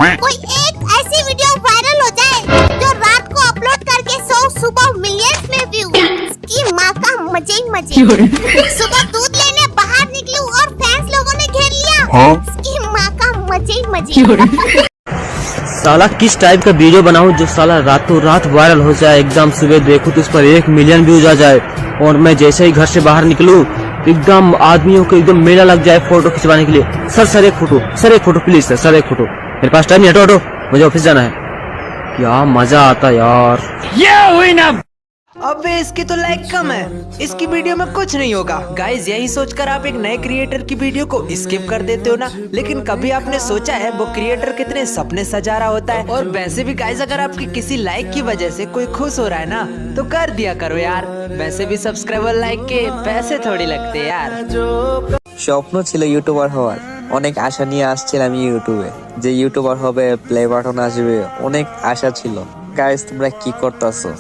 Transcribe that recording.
कोई एक ऐसी वीडियो वायरल हो जाए जो रात को अपलोड करके सुबह मिलियंस में व्यू, इसकी माँ का मजे ही मजे। सुबह दूध लेने बाहर निकलूं और फैंस लोगों ने घेर लिया, इसकी माँ का मजे ही मजे। साला किस टाइप का वीडियो बनाऊं जो साला रातों रात वायरल हो जाए, एकदम सुबह देखूं तो उस पर 1 मिलियन व्यूज आ जाए और मैं जैसे ही घर से बाहर निकलूं एकदम आदमियों को एकदम मेला लग जाए फोटो खिंचवाने के लिए। सर एक फोटो प्लीज सर एक फोटो। मेरे पास टाइम नहीं, हटो मुझे ऑफिस जाना है। क्या मजा आता यार। ये हुई ना। अबे इसकी तो लाइक कम है, इसकी वीडियो में कुछ नहीं होगा। गाइज यही सोचकर आप एक नए क्रिएटर की वीडियो को स्किप कर देते हो ना, लेकिन कभी आपने सोचा है वो क्रिएटर कितने सपने सजा रहा होता है। और वैसे भी गाइज अगर आपकी किसी लाइक की वजह से कोई खुश हो रहा है ना तो कर दिया करो यार। वैसे भी सब्सक्राइबर लाइक के पैसे थोड़ी लगते यार। স্বপ্ন ছিল ইউটিউবার হওয়ার, অনেক আশা নিয়ে আসছিলাম ইউটিউবে যে ইউটিউবার হবে, প্লে বাটন আসবে, অনেক আশা ছিল। গাইস তোমরা কি করতেছো?